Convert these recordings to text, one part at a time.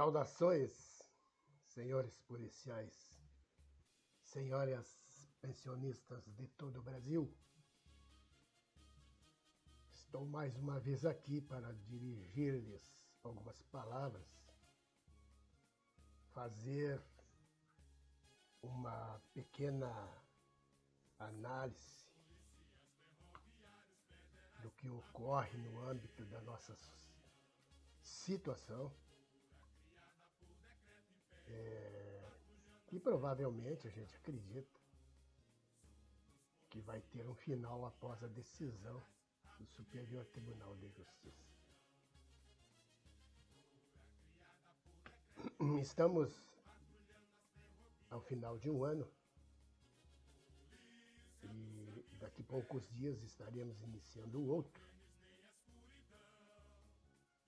Saudações, senhores policiais, senhoras pensionistas de todo o Brasil. Estou mais uma vez aqui para dirigir-lhes algumas palavras, fazer uma pequena análise do que ocorre no âmbito da nossa situação. E provavelmente a gente acredita que vai ter um final após a decisão do Superior Tribunal de Justiça. Estamos ao final de um ano e daqui a poucos dias estaremos iniciando o outro.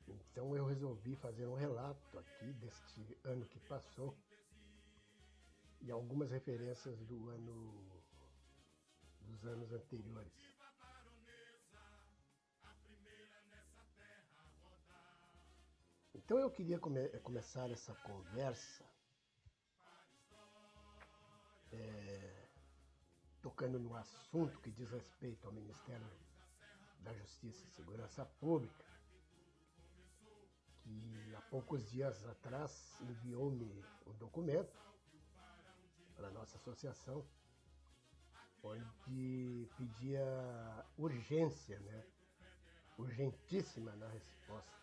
Então eu resolvi fazer um relato aqui deste ano que passou e algumas referências dos anos anteriores. Então eu queria começar essa conversa tocando no assunto que diz respeito ao Ministério da Justiça e Segurança Pública, que há poucos dias atrás enviou-me um documento para a nossa associação, onde pedia urgência, urgentíssima na resposta.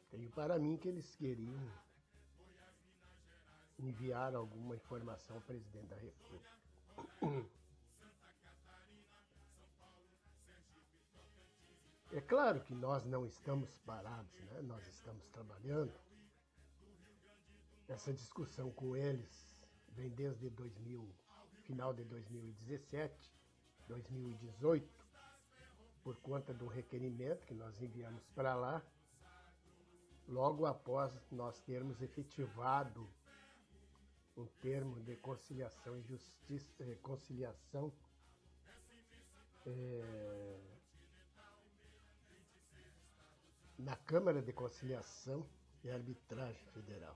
Tenho para mim que eles queriam enviar alguma informação ao presidente da República. É claro que nós não estamos parados, Nós estamos trabalhando. Essa discussão com eles vem desde final de 2017, 2018, por conta do requerimento que nós enviamos para lá, logo após nós termos efetivado um termo de conciliação e justiça, na Câmara de Conciliação e Arbitragem Federal.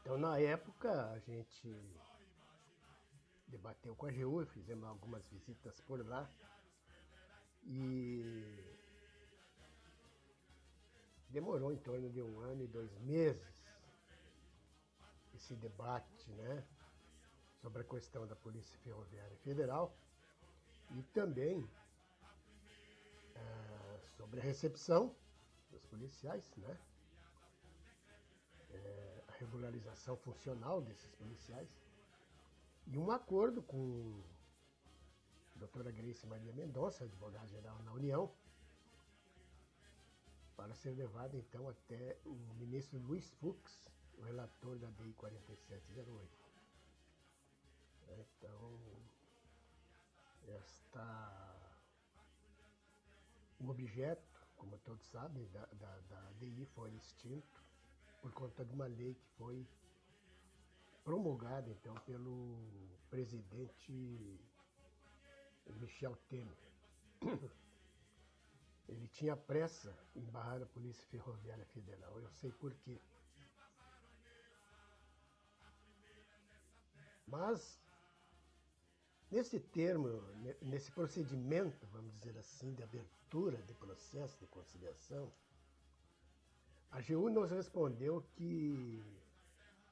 Então, na época, a gente debateu com a AGU, fizemos algumas visitas por lá e demorou em torno de 1 ano e 2 meses esse debate, sobre a questão da Polícia Ferroviária Federal e também sobre a recepção dos policiais, a regularização funcional desses policiais e um acordo com a doutora Grace Maria Mendonça, advogada-geral na União, para ser levado então até o ministro Luiz Fux, o relator da DI 4708. Então, o objeto, como todos sabem, da DI foi extinto por conta de uma lei que foi promulgada então pelo presidente Michel Temer. Ele tinha pressa em barrar a Polícia Ferroviária Federal. Eu sei por quê. Mas, nesse procedimento, vamos dizer assim, de abertura de processo de conciliação, a AGU nos respondeu que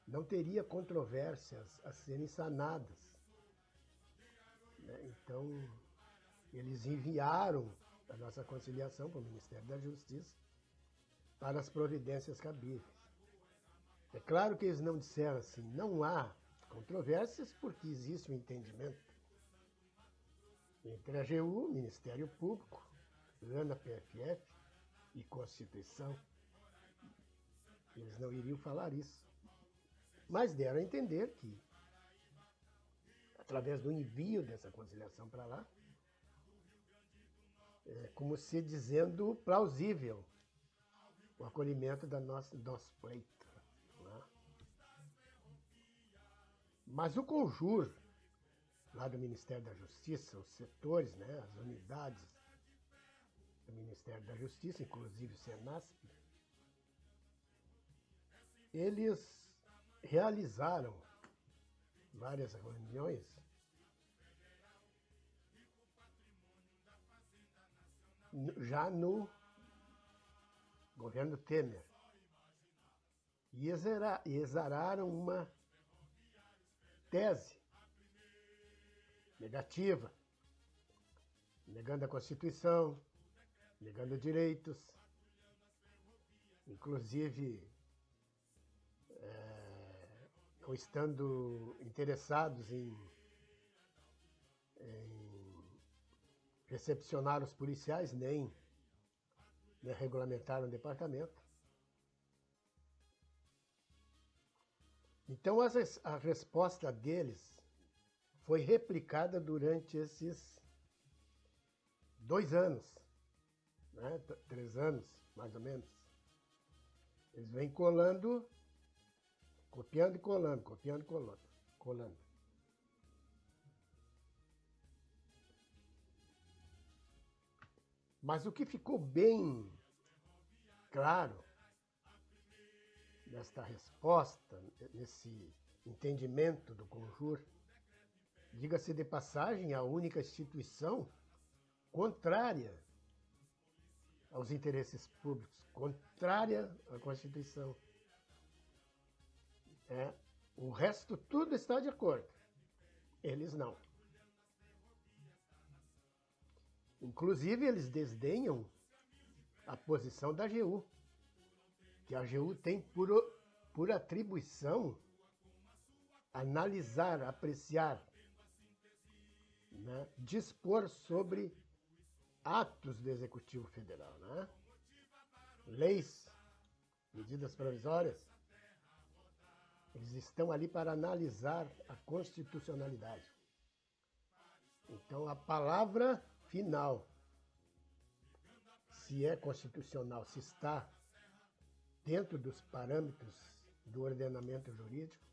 não teria controvérsias a serem sanadas. Então, eles enviaram a nossa conciliação para o Ministério da Justiça para as providências cabíveis. É claro que eles não disseram assim, não há controvérsias porque existe um entendimento entre a AGU, Ministério Público, ANA, PFF e Constituição. Eles não iriam falar isso. Mas deram a entender que, através do envio dessa conciliação para lá, é como se dizendo plausível o acolhimento do nosso pleito. Mas o CONJUR, lá do Ministério da Justiça, os setores, as unidades do Ministério da Justiça, inclusive o Senasp, eles realizaram várias reuniões já no governo Temer e exararam uma tese negativa, negando a Constituição, negando direitos, inclusive não estando interessados em recepcionar os policiais, nem regulamentar o departamento. Então, a resposta deles foi replicada durante esses 2 anos, né? 3 anos, mais ou menos. Eles vêm colando, copiando e colando, copiando e colando. Mas o que ficou bem claro nesta resposta, nesse entendimento do Conjur, diga-se de passagem, a única instituição contrária aos interesses públicos, contrária à Constituição. O resto tudo está de acordo. Eles não. Inclusive, eles desdenham a posição da AGU, que a AGU tem por atribuição analisar, apreciar, né, dispor sobre atos do Executivo Federal, né? Leis, medidas provisórias. Eles estão ali para analisar a constitucionalidade. Então, a palavra final, se é constitucional, se está dentro dos parâmetros do ordenamento jurídico,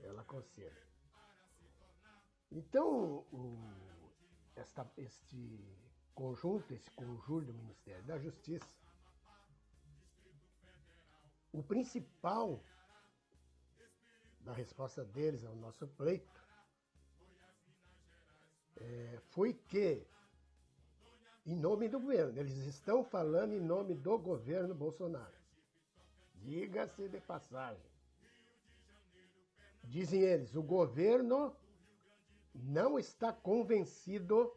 ela concede. Então, este conjunto, esse conjunto do Ministério da Justiça, o principal da resposta deles ao nosso pleito foi que, em nome do governo, eles estão falando em nome do governo Bolsonaro. Diga-se de passagem. Dizem eles, o governo não está convencido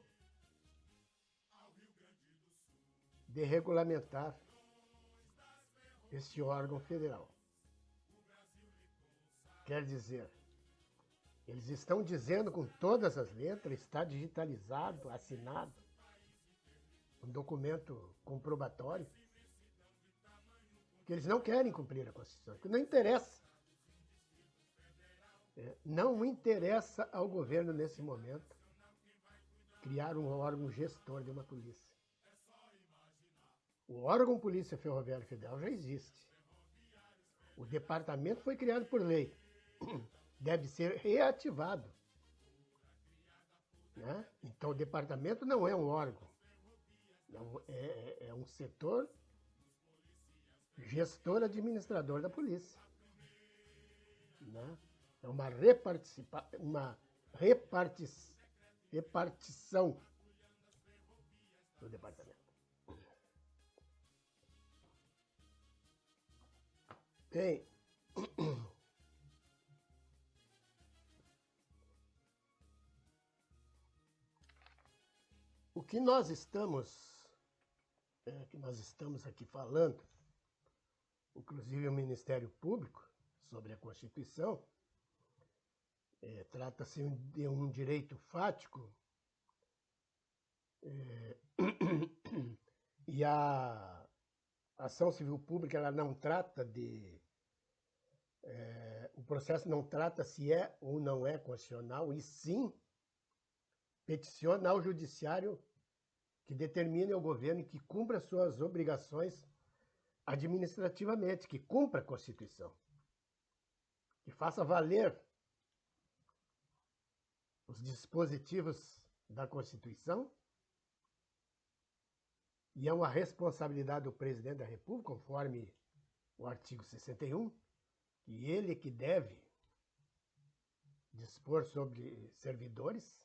de regulamentar este órgão federal. Quer dizer, eles estão dizendo com todas as letras, está digitalizado, assinado, um documento comprobatório, que eles não querem cumprir a Constituição, que não interessa. Não interessa ao governo, nesse momento, criar um órgão gestor de uma polícia. O órgão Polícia Ferroviária Federal já existe. O departamento foi criado por lei. Deve ser reativado. Né? Então, o departamento não é um órgão. É um setor gestor administrador da polícia. Né? É uma repartição do departamento. Tem o que nós estamos aqui falando, inclusive o Ministério Público, sobre a Constituição, trata-se de um direito fático, e a ação civil pública ela não trata o processo não trata se é ou não é constitucional, e sim peticiona ao judiciário que determine ao governo que cumpra suas obrigações administrativamente, que cumpra a Constituição, que faça valer os dispositivos da Constituição e é uma responsabilidade do presidente da República, conforme o artigo 61, e ele que deve dispor sobre servidores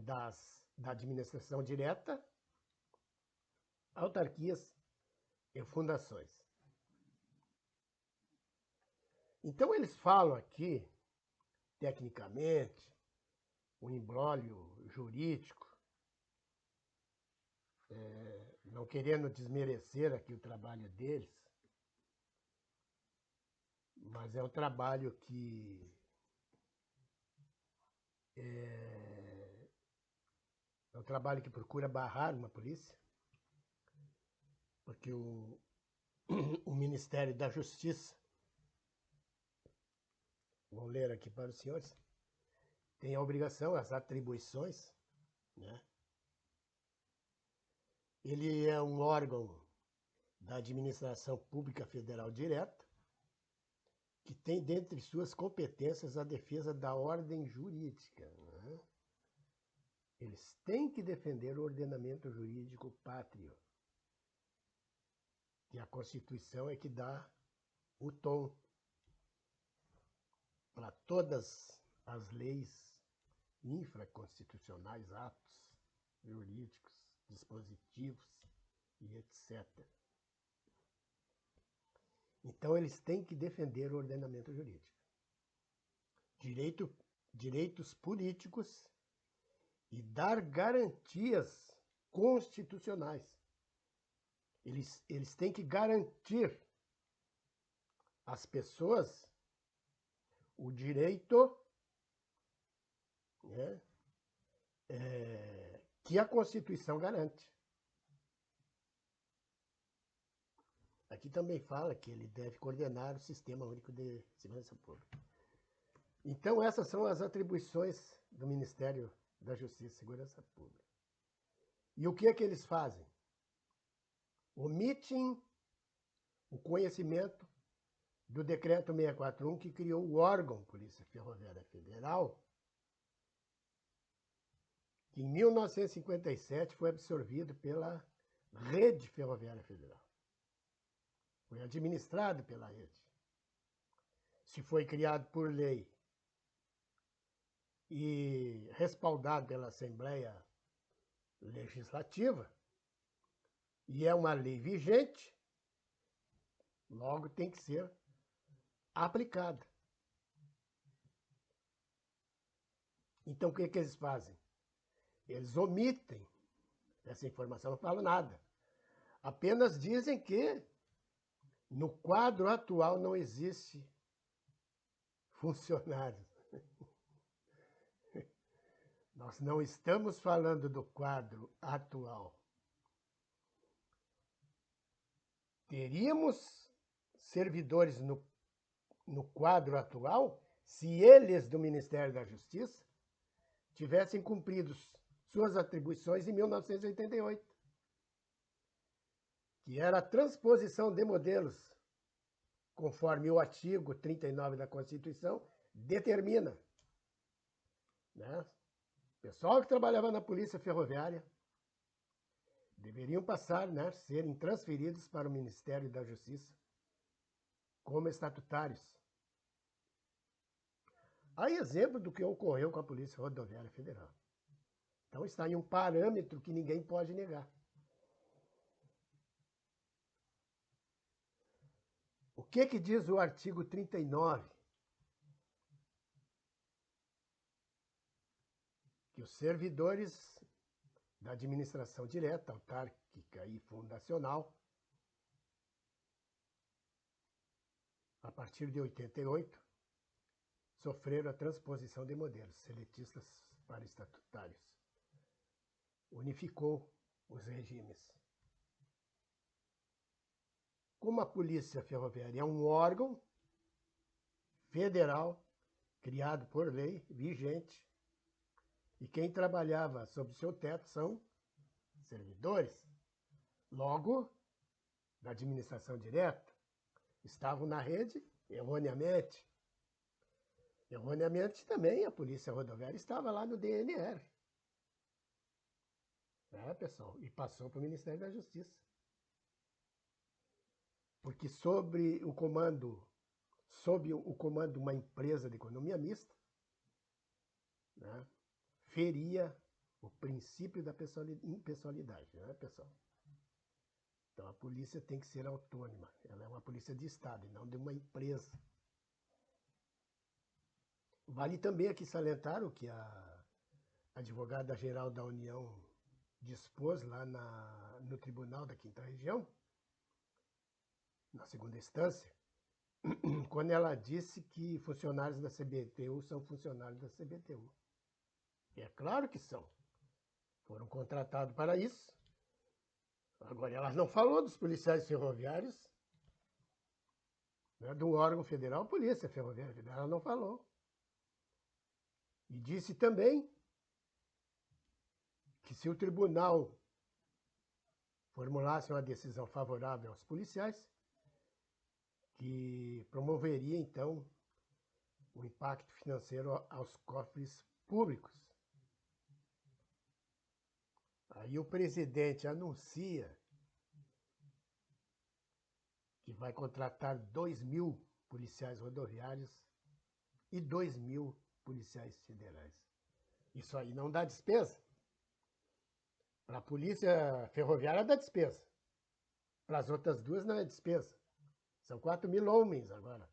da administração direta, autarquias e fundações. Então eles falam aqui, tecnicamente, um imbróglio jurídico, não querendo desmerecer aqui o trabalho deles, mas é um trabalho que é um trabalho que procura barrar uma polícia, porque o Ministério da Justiça, vou ler aqui para os senhores, tem a obrigação, as atribuições, né? Ele é um órgão da administração pública federal direta, que tem dentre suas competências a defesa da ordem jurídica. Né? Eles têm que defender o ordenamento jurídico pátrio, que a Constituição é que dá o tom para todas as leis infraconstitucionais, atos jurídicos, dispositivos e etc. Então, eles têm que defender o ordenamento jurídico. Direitos políticos e dar garantias constitucionais. Eles têm que garantir às pessoas o direito, né, que a Constituição garante. Aqui também fala que ele deve coordenar o Sistema Único de Segurança Pública. Então, essas são as atribuições do Ministério da Justiça e Segurança Pública. E o que é que eles fazem? Omitem o conhecimento do Decreto 641, que criou o órgão Polícia Ferroviária Federal, que em 1957 foi absorvido pela Rede Ferroviária Federal. Foi administrado pela rede. Se foi criado por lei e respaldado pela Assembleia Legislativa, e é uma lei vigente, logo tem que ser aplicada. Então, o que eles fazem? Eles omitem essa informação, não falam nada. Apenas dizem que no quadro atual não existe funcionários. Nós não estamos falando do quadro atual. Teríamos servidores no quadro atual se eles do Ministério da Justiça tivessem cumprido suas atribuições em 1988, que era a transposição de modelos, conforme o artigo 39 da Constituição determina. Né? O pessoal que trabalhava na Polícia Ferroviária deveriam passar, né, serem transferidos para o Ministério da Justiça como estatutários. Há exemplo do que ocorreu com a Polícia Rodoviária Federal. Então está em um parâmetro que ninguém pode negar. O que diz o artigo 39? Que os servidores da administração direta, autárquica e fundacional, a partir de 88, sofreram a transposição de modelos seletistas para estatutários. Unificou os regimes. Como a Polícia Ferroviária é um órgão federal, criado por lei, vigente, e quem trabalhava sob seu teto são servidores, logo, da administração direta, estavam na rede erroneamente. Erroneamente também a Polícia Rodoviária estava lá no DNR. pessoal? E passou para o Ministério da Justiça. Porque sob o comando de uma empresa de economia mista, né, feria o princípio da impessoalidade, né, pessoal? Então a polícia tem que ser autônoma. Ela é uma polícia de Estado e não de uma empresa. Vale também aqui salientar o que a advogada-geral da União dispôs lá no Tribunal da Quinta Região, na segunda instância, quando ela disse que funcionários da CBTU são funcionários da CBTU. E é claro que são. Foram contratados para isso. Agora, ela não falou dos policiais ferroviários, né, do órgão federal, Polícia Ferroviária Federal, ela não falou. E disse também que se o tribunal formulasse uma decisão favorável aos policiais, que promoveria, então, o impacto financeiro aos cofres públicos. Aí o presidente anuncia que vai contratar 2.000 policiais rodoviários e 2.000 policiais federais. Isso aí não dá despesa. Para a polícia ferroviária dá despesa. Para as outras duas não é despesa. São 4.000 homens agora.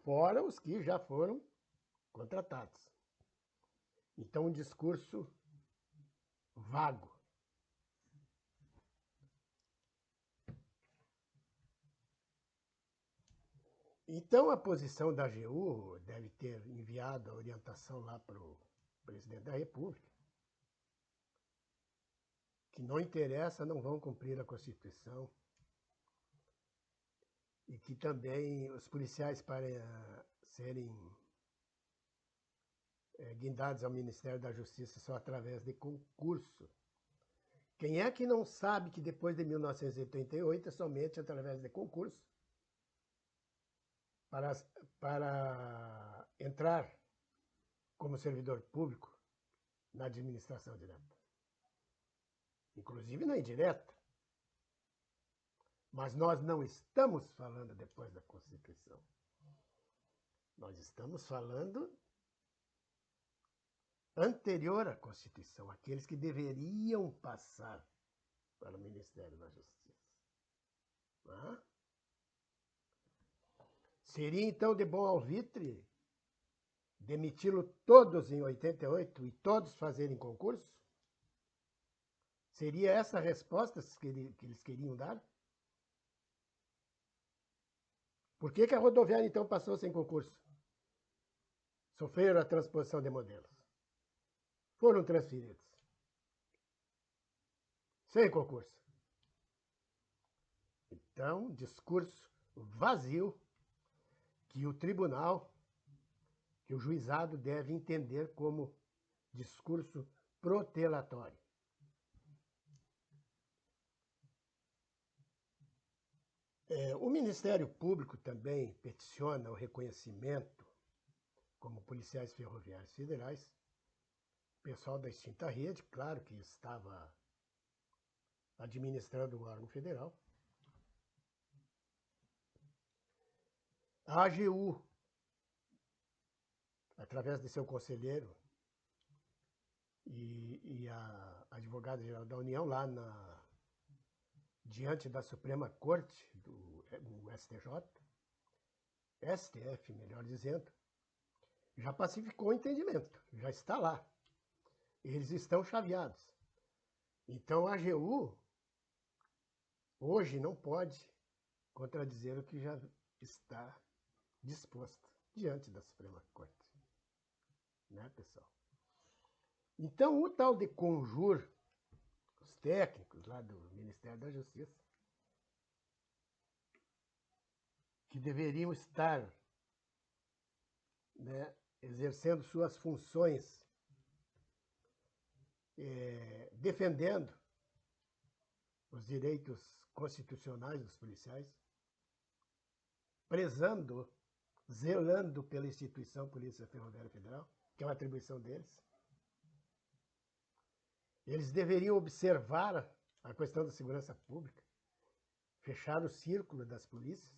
Fora os que já foram contratados. Então, um discurso vago. Então, a posição da AGU deve ter enviado a orientação lá para o presidente da República, que não interessa, não vão cumprir a Constituição, e que também os policiais, para serem guindados ao Ministério da Justiça, só através de concurso. Quem é que não sabe que depois de 1988 é somente através de concurso para entrar como servidor público na administração direta? Inclusive na indireta. Mas nós não estamos falando depois da Constituição. Nós estamos falando anterior à Constituição, aqueles que deveriam passar para o Ministério da Justiça. Ah? Seria, então, de bom alvitre demiti-lo todos em 88 e todos fazerem concurso? Seria essa a resposta que eles queriam dar? Por que a rodoviária, então, passou sem concurso? Sofreram a transposição de modelos. Foram transferidos. Sem concurso. Então, discurso vazio que o tribunal, que o juizado deve entender como discurso protelatório. O Ministério Público também peticiona o reconhecimento como policiais ferroviários federais, pessoal da extinta rede, claro que estava administrando o órgão federal. A AGU, através de seu conselheiro e a advogada-geral da União, lá diante da Suprema Corte, do STJ, STF, melhor dizendo, já pacificou o entendimento, já está lá. Eles estão chaveados. Então a AGU hoje não pode contradizer o que já está disposto diante da Suprema Corte. Né, pessoal? Então, o tal de conjur, os técnicos lá do Ministério da Justiça, que deveriam estar, né, exercendo suas funções, defendendo os direitos constitucionais dos policiais, prezando, zelando pela instituição Polícia Ferroviária Federal, que é uma atribuição deles. Eles deveriam observar a questão da segurança pública, fechar o círculo das polícias,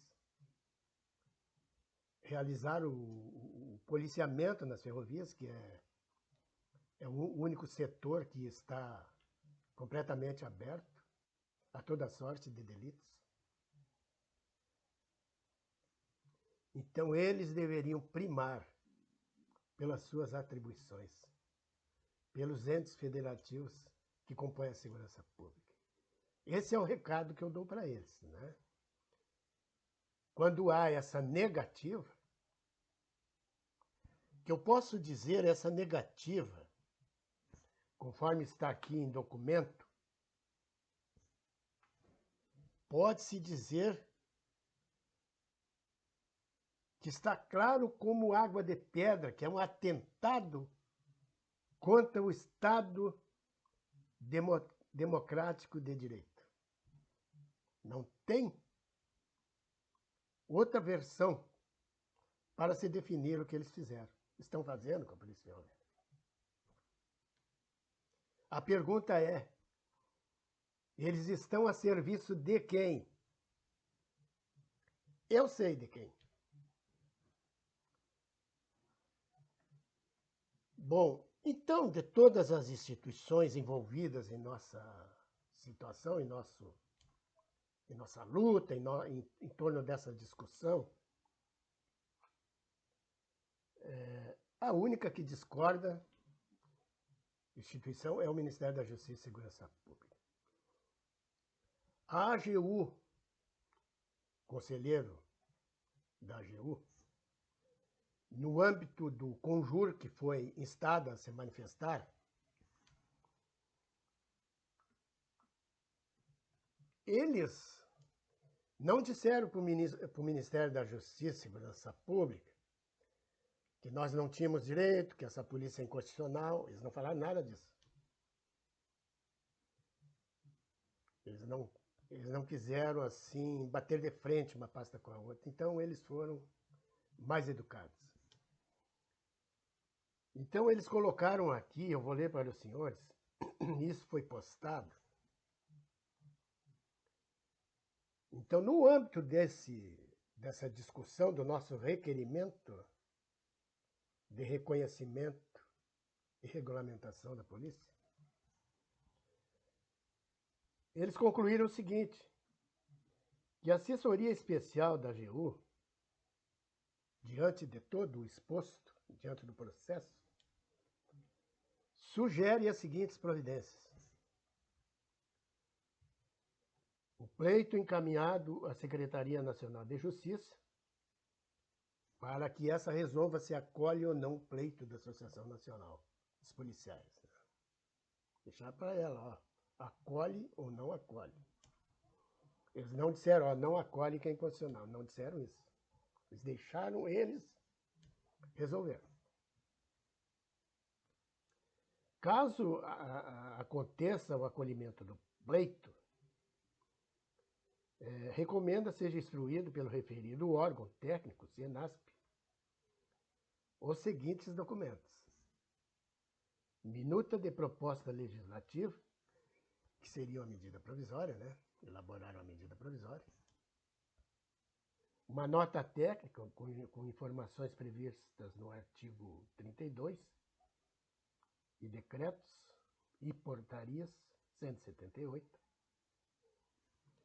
realizar o policiamento nas ferrovias, que é o único setor que está completamente aberto a toda sorte de delitos. Então, eles deveriam primar pelas suas atribuições, pelos entes federativos que compõem a segurança pública. Esse é o recado que eu dou para eles, né? Quando há essa negativa, que eu posso dizer essa negativa, conforme está aqui em documento, pode-se dizer que está claro como água de pedra, que é um atentado contra o Estado democrático de direito. Não tem outra versão para se definir o que eles fizeram. Estão fazendo com a Polícia Ferroviária. A pergunta é, eles estão a serviço de quem? Eu sei de quem. Bom, então, de todas as instituições envolvidas em nossa situação, em nossa luta, em torno dessa discussão, a única que discorda instituição é o Ministério da Justiça e Segurança Pública. A AGU, conselheiro da AGU, no âmbito do Conjur, que foi instado a se manifestar, eles não disseram para o Ministério da Justiça e Segurança Pública que nós não tínhamos direito, que essa polícia é inconstitucional. Eles não falaram nada disso. Eles não quiseram, assim, bater de frente uma pasta com a outra. Então, eles foram mais educados. Então, eles colocaram aqui, eu vou ler para os senhores, isso foi postado. Então, no âmbito dessa discussão do nosso requerimento de reconhecimento e regulamentação da polícia, eles concluíram o seguinte, que a assessoria especial da AGU, diante de todo o exposto, diante do processo, sugere as seguintes providências. O pleito encaminhado à Secretaria Nacional de Justiça, para que essa resolva se acolhe ou não o pleito da Associação Nacional dos Policiais. Deixar para ela, ó, acolhe ou não acolhe. Eles não disseram, ó, não acolhe quem é inconstitucional. Não disseram isso. Eles deixaram eles resolver. Caso aconteça o acolhimento do pleito, recomenda seja instruído pelo referido órgão técnico, CENASP, os seguintes documentos. Minuta de proposta legislativa, que seria uma medida provisória, né? Elaboraram a medida provisória. Uma nota técnica com informações previstas no artigo 32 e decretos e portarias 178.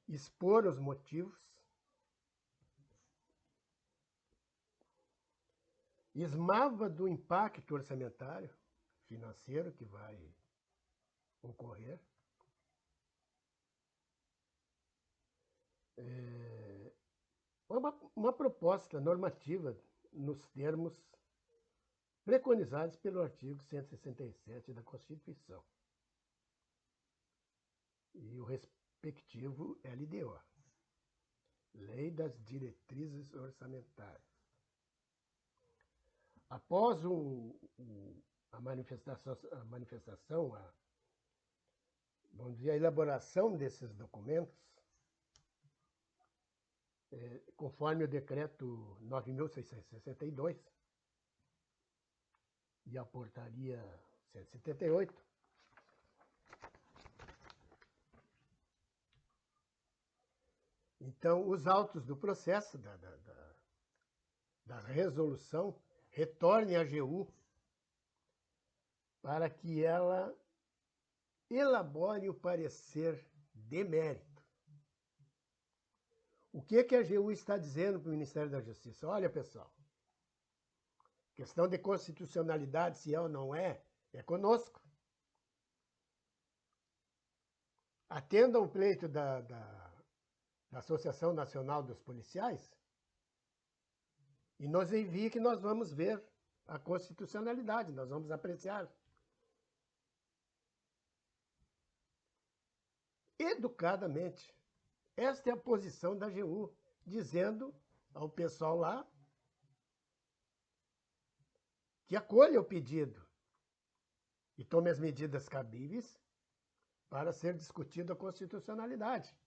Expor os motivos. Esmava do impacto orçamentário financeiro que vai ocorrer. Uma proposta normativa nos termos preconizados pelo artigo 167 da Constituição e o respectivo LDO, Lei das Diretrizes Orçamentárias. Após a manifestação, vamos dizer, a elaboração desses documentos, conforme o decreto 9.662 e a portaria 178, Então, os autos do processo, da resolução, retornem à AGU para que ela elabore o parecer de mérito. O que a AGU está dizendo para o Ministério da Justiça? Olha, pessoal, questão de constitucionalidade, se é ou não é conosco. Atendam o pleito da Associação Nacional dos Policiais e nos envie que nós vamos ver a constitucionalidade, nós vamos apreciar. Educadamente. Esta é a posição da AGU, dizendo ao pessoal lá que acolha o pedido e tome as medidas cabíveis para ser discutida a constitucionalidade.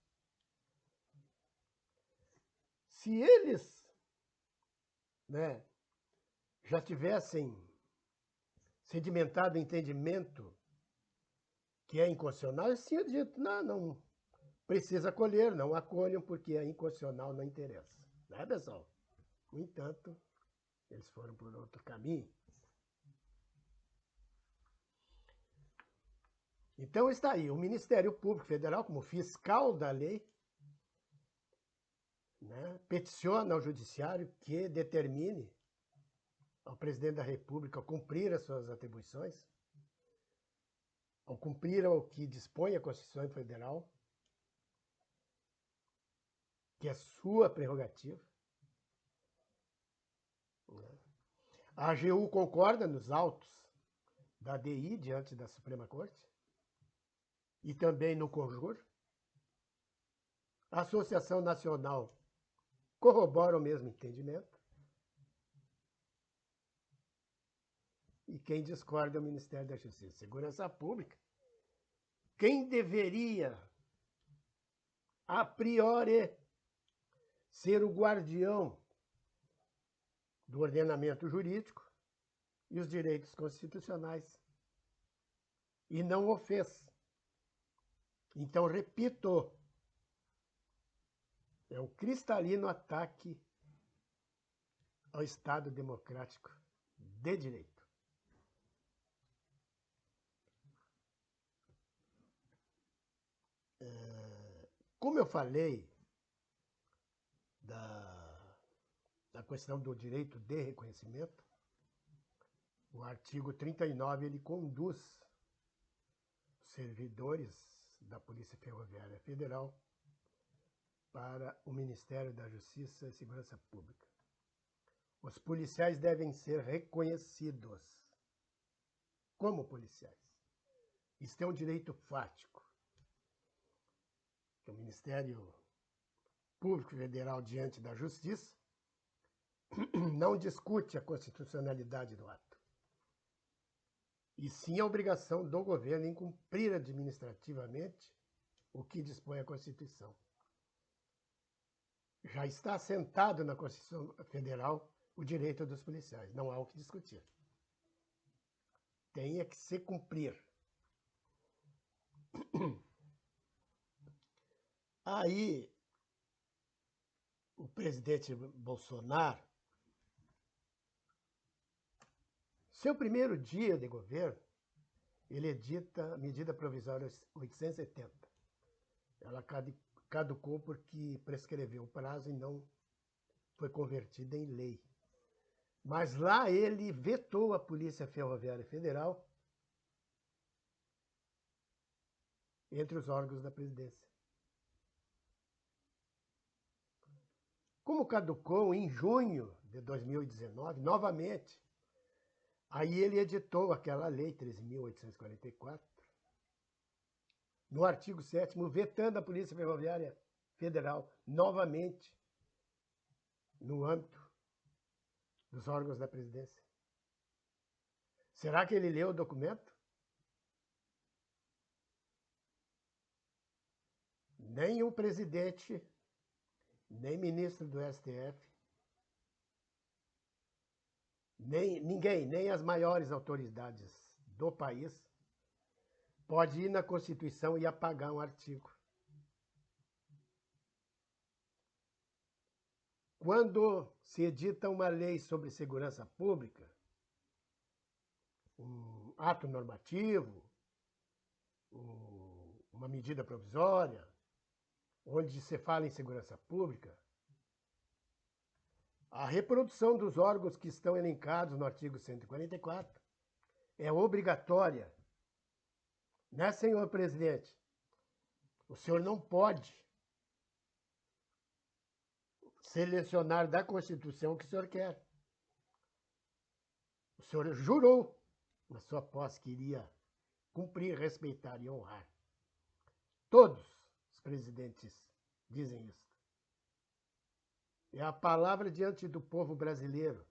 Se eles, já tivessem sedimentado entendimento que é inconstitucional, eles tinham dito, não precisa acolher, não acolham porque é inconstitucional, não interessa. Né, pessoal? No entanto, eles foram por outro caminho. Então está aí, o Ministério Público Federal, como fiscal da lei, peticiona ao Judiciário que determine ao Presidente da República cumprir as suas atribuições, ao cumprir o que dispõe a Constituição Federal, que é sua prerrogativa. A AGU concorda nos autos da ADI diante da Suprema Corte e também no conjuro. A Associação Nacional corrobora o mesmo entendimento. E quem discorda é o Ministério da Justiça e Segurança Pública. Quem deveria, a priori, ser o guardião do ordenamento jurídico e os direitos constitucionais. E não o fez. Então, repito, é um cristalino ataque ao Estado democrático de direito. Como eu falei da questão do direito de reconhecimento, o artigo 39 ele conduz servidores da Polícia Ferroviária Federal para o Ministério da Justiça e Segurança Pública. Os policiais devem ser reconhecidos como policiais. Isso é um direito fático. O Ministério Público Federal, diante da Justiça, não discute a constitucionalidade do ato, e sim a obrigação do governo em cumprir administrativamente o que dispõe a Constituição. Já está assentado na Constituição Federal o direito dos policiais, não há o que discutir. Tem que se cumprir. Aí, o presidente Bolsonaro, seu primeiro dia de governo, ele edita a medida provisória 870. Ela caducou porque prescreveu o prazo e não foi convertida em lei. Mas lá ele vetou a Polícia Ferroviária Federal entre os órgãos da presidência. Como caducou em junho de 2019, novamente, aí ele editou aquela lei 13.844, no artigo 7º, vetando a Polícia Ferroviária Federal novamente no âmbito dos órgãos da presidência. Será que ele leu o documento? Nem o presidente, nem ministro do STF, nem as maiores autoridades do país pode ir na Constituição e apagar um artigo. quando se edita uma lei sobre segurança pública, um ato normativo, uma medida provisória, onde se fala em segurança pública, a reprodução dos órgãos que estão elencados no artigo 144 é obrigatória. Né, senhor presidente? O senhor não pode selecionar da Constituição o que o senhor quer. O senhor jurou na sua posse que iria cumprir, respeitar e honrar. Todos os presidentes dizem isso. É a palavra diante do povo brasileiro.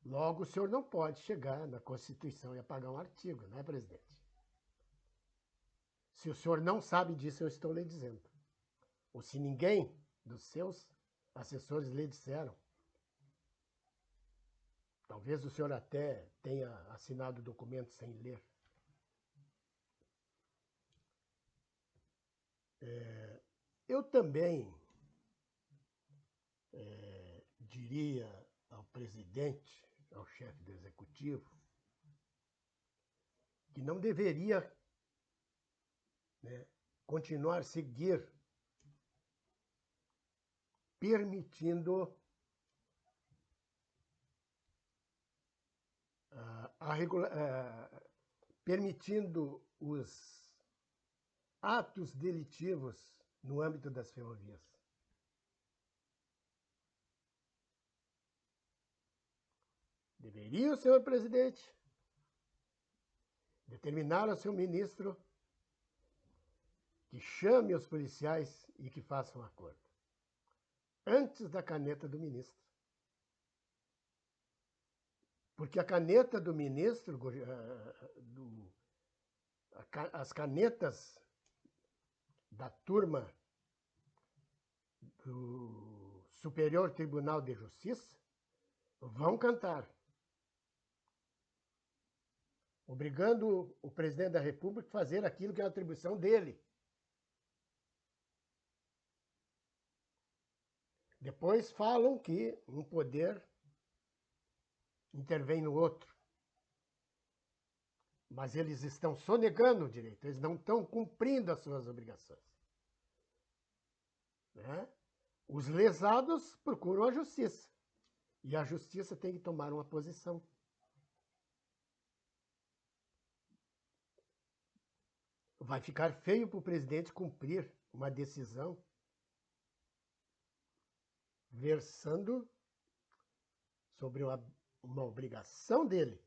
Logo, o senhor não pode chegar na Constituição e apagar um artigo, não é, presidente? Se o senhor não sabe disso, eu estou lhe dizendo. Ou se ninguém dos seus assessores lhe disseram. Talvez o senhor até tenha assinado o documento sem ler. Eu também diria ao presidente, ao chefe do executivo, que não deveria, né, continuar a seguir permitindo permitindo os atos delitivos no âmbito das ferrovias. Deveria o senhor presidente determinar ao seu ministro que chame os policiais e que façam um acordo, antes da caneta do ministro. Porque a caneta do ministro, as canetas da turma do Superior Tribunal de Justiça vão cantar, obrigando o presidente da República a fazer aquilo que é a atribuição dele. Depois falam que um poder intervém no outro. Mas eles estão sonegando o direito, eles não estão cumprindo as suas obrigações. Né? Os lesados procuram a justiça. E a justiça tem que tomar uma posição. Vai ficar feio para o presidente cumprir uma decisão versando sobre uma obrigação dele.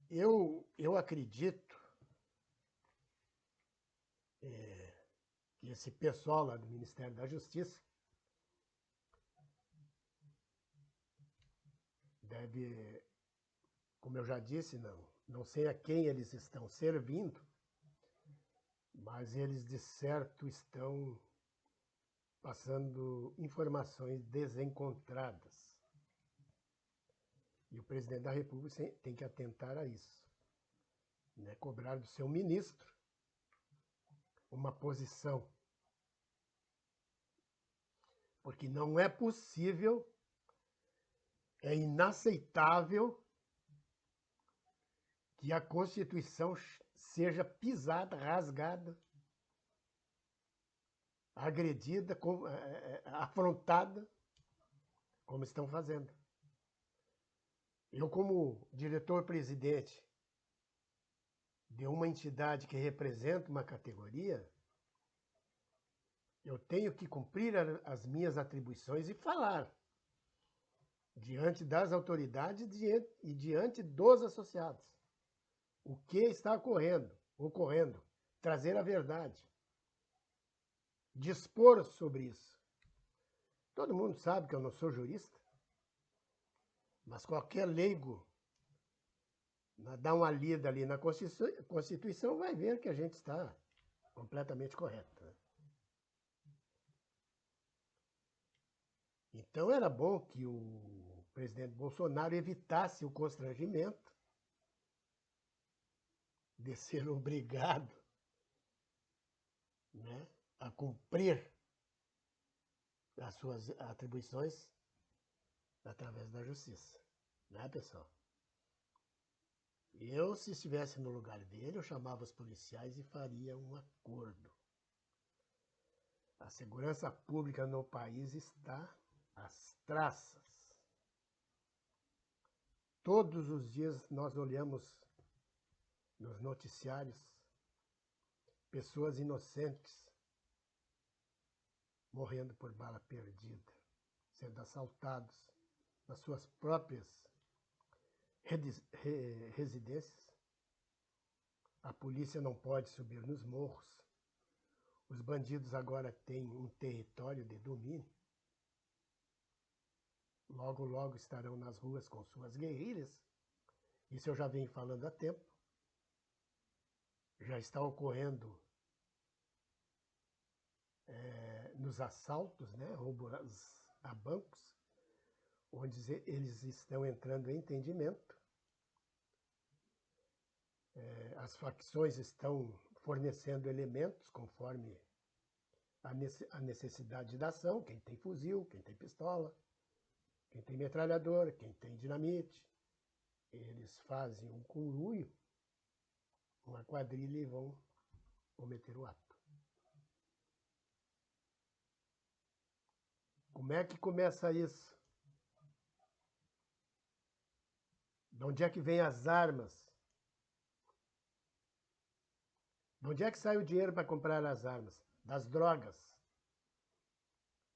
Eu acredito que esse pessoal lá do Ministério da Justiça deve, como eu já disse, não sei a quem eles estão servindo, mas eles de certo estão passando informações desencontradas. E o presidente da República tem que atentar a isso, né? Cobrar do seu ministro uma posição. Porque não é possível, é inaceitável que a Constituição seja pisada, rasgada, agredida, afrontada, como estão fazendo. Eu, como diretor-presidente de uma entidade que representa uma categoria, eu tenho que cumprir as minhas atribuições e falar diante das autoridades e diante dos associados o que está ocorrendo, trazer a verdade, dispor sobre isso. Todo mundo sabe que eu não sou jurista, mas qualquer leigo dá uma lida ali na Constituição vai ver que a gente está completamente correto. Então era bom que o presidente Bolsonaro evitasse o constrangimento de ser obrigado né, a cumprir as suas atribuições através da justiça, né, pessoal? Eu, se estivesse no lugar dele, eu chamava os policiais e faria um acordo. A segurança pública no país está às traças. Todos os dias nós olhamos nos noticiários pessoas inocentes morrendo por bala perdida, sendo assaltados nas suas próprias residências. A polícia não pode subir nos morros. Os bandidos agora têm um território de domínio. Logo, logo estarão nas ruas com suas guerrilhas. Isso eu já venho falando há tempo. Já está ocorrendo nos assaltos, né, roubos a bancos, onde eles estão entrando em entendimento. As facções estão fornecendo elementos conforme a necessidade da ação. Quem tem fuzil, quem tem pistola, quem tem metralhadora, quem tem dinamite. Eles fazem um conluio, uma quadrilha e vão cometer o ato. Como é que começa isso? De onde é que vem as armas? De onde é que sai o dinheiro para comprar as armas? Das drogas.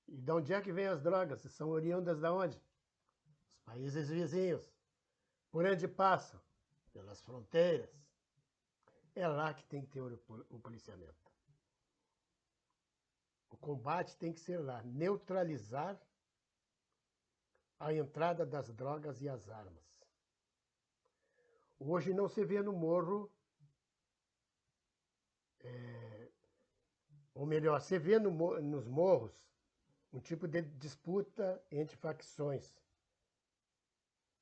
E de onde é que vem as drogas? São oriundas de onde? Os países vizinhos. Por onde passam? Pelas fronteiras. É lá que tem que ter o policiamento. O combate tem que ser lá, neutralizar a entrada das drogas e as armas. Hoje não se vê no morro, ou melhor, se vê nos morros um tipo de disputa entre facções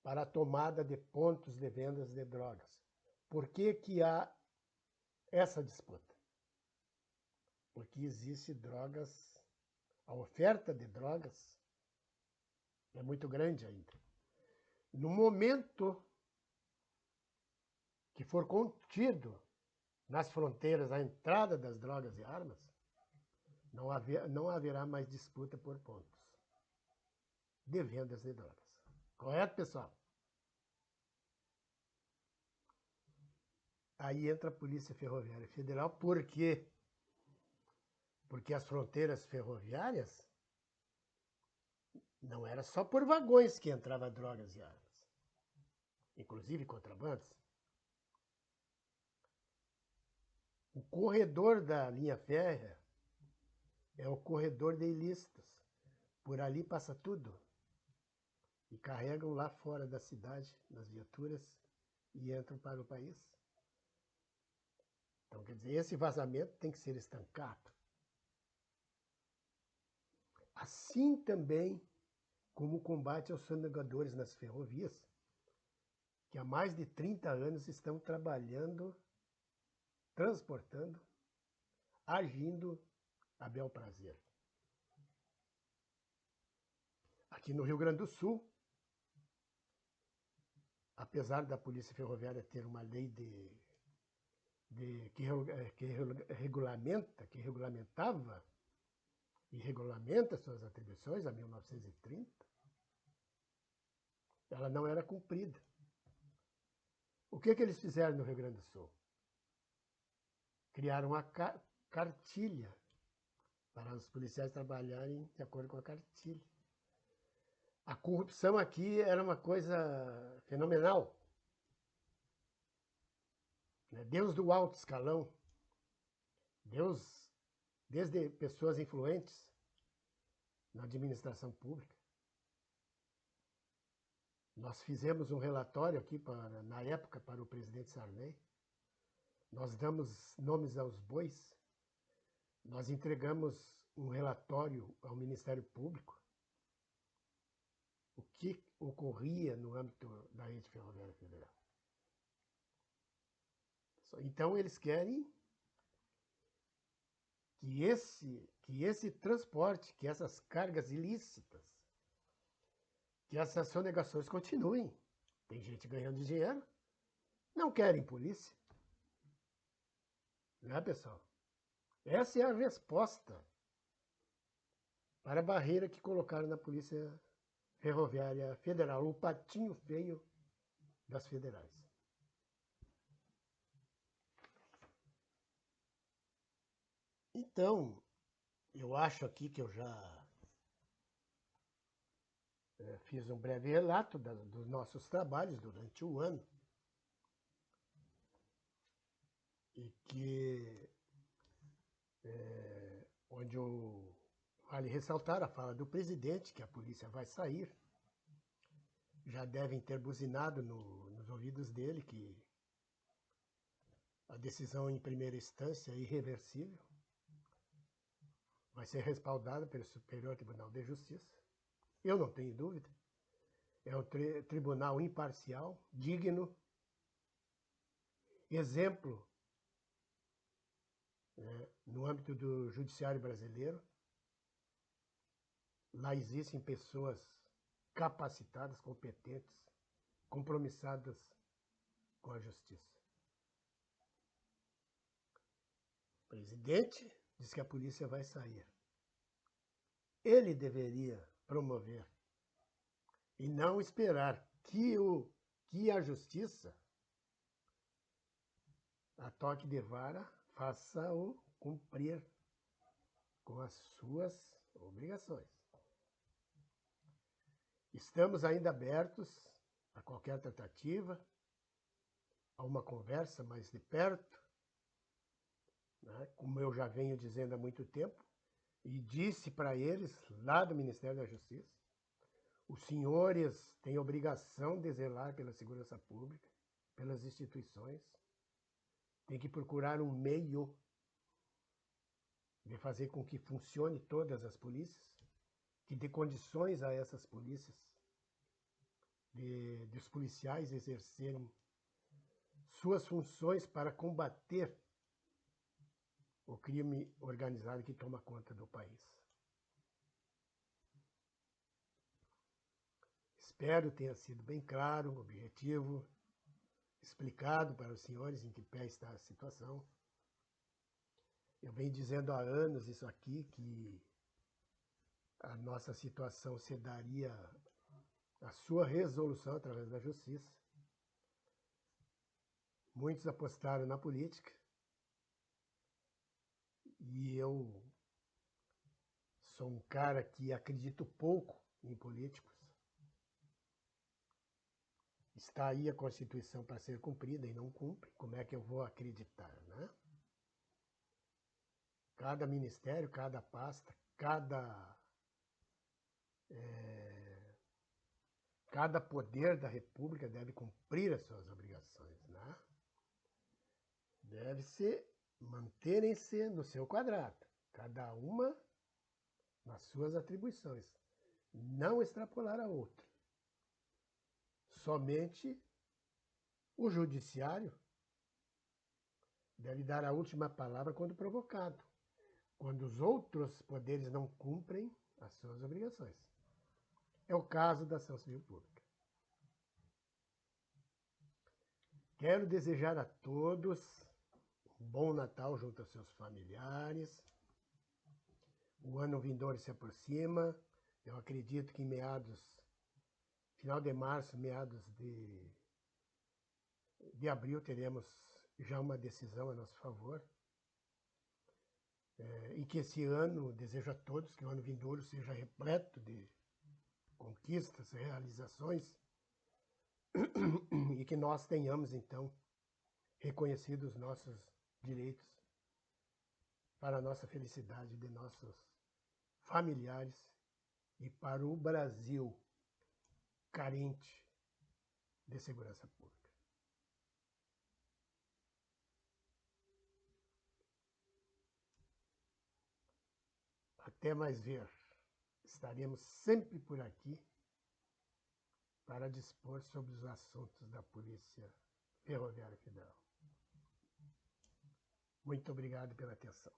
para a tomada de pontos de vendas de drogas. Por que que há essa disputa? Porque existe drogas, a oferta de drogas é muito grande ainda. No momento que for contido nas fronteiras a entrada das drogas e armas, não haverá mais disputa por pontos de vendas de drogas. Correto, pessoal? Aí entra a Polícia Ferroviária Federal. Por quê? Porque as fronteiras ferroviárias não era só por vagões que entrava drogas e armas, inclusive contrabandos. O corredor da linha férrea é o corredor de ilícitos. Por ali passa tudo. E carregam lá fora da cidade, nas viaturas, e entram para o país. Então, quer dizer, esse vazamento tem que ser estancado. Assim também como o combate aos sonegadores nas ferrovias, que há mais de 30 anos estão trabalhando, transportando, agindo a bel prazer. Aqui no Rio Grande do Sul, apesar da Polícia Ferroviária ter uma lei que regulamentava e regulamenta suas atribuições, a 1930, ela não era cumprida. O que eles fizeram no Rio Grande do Sul? Criaram uma cartilha para os policiais trabalharem de acordo com a cartilha. A corrupção aqui era uma coisa fenomenal. Deus do alto escalão, Deus, desde pessoas influentes na administração pública. Nós fizemos um relatório aqui, na época, para o presidente Sarney. Nós damos nomes aos bois. Nós entregamos um relatório ao Ministério Público. O que ocorria no âmbito da Rede Ferroviária Federal. Então, eles querem que esse transporte, que essas cargas ilícitas, que essas sonegações continuem. Tem gente ganhando dinheiro, não querem polícia. Né, pessoal? Essa é a resposta para a barreira que colocaram na Polícia Ferroviária Federal, o patinho feio das federais. Então, eu acho aqui que eu já fiz um breve relato dos nossos trabalhos durante o ano e que onde vale ressaltar a fala do presidente que a polícia vai sair. Já devem ter buzinado nos ouvidos dele que a decisão em primeira instância é irreversível, vai ser respaldada pelo Superior Tribunal de Justiça. Eu não tenho dúvida. É um tribunal imparcial, digno, exemplo no âmbito do judiciário brasileiro. Lá existem pessoas capacitadas, competentes, compromissadas com a justiça. O presidente diz que a polícia vai sair. Ele deveria promover e não esperar que a justiça, a toque de vara, faça-o cumprir com as suas obrigações. Estamos ainda abertos a qualquer tentativa, a uma conversa mais de perto, né? Como eu já venho dizendo há muito tempo, e disse para eles, lá do Ministério da Justiça, os senhores têm obrigação de zelar pela segurança pública, pelas instituições, tem que procurar um meio de fazer com que funcione todas as polícias, que dê condições a essas polícias, dos policiais exercerem suas funções para combater o crime organizado que toma conta do país. Espero tenha sido bem claro, objetivo, explicado para os senhores em que pé está a situação. Eu venho dizendo há anos isso aqui, que a nossa situação se daria a sua resolução através da justiça. Muitos apostaram na política e eu sou um cara que acredito pouco em políticos. Está aí a Constituição para ser cumprida e não cumpre. Como é que eu vou acreditar, né? Cada ministério, cada pasta, cada poder da República deve cumprir as suas obrigações, né? Deve-se manterem-se no seu quadrado, cada uma nas suas atribuições, não extrapolar a outra. Somente o judiciário deve dar a última palavra quando provocado, quando os outros poderes não cumprem as suas obrigações. É o caso da ação civil pública. Quero desejar a todos um bom Natal junto aos seus familiares. O ano vindouro se aproxima. Eu acredito que em final de março, meados de abril, teremos já uma decisão a nosso favor. E que esse ano, desejo a todos que o ano vindouro seja repleto de conquistas, realizações, e que nós tenhamos, então, reconhecidos os nossos direitos para a nossa felicidade de nossos familiares e para o Brasil carente de segurança pública. Até mais ver. Estaremos sempre por aqui para dispor sobre os assuntos da Polícia Ferroviária Federal. Muito obrigado pela atenção.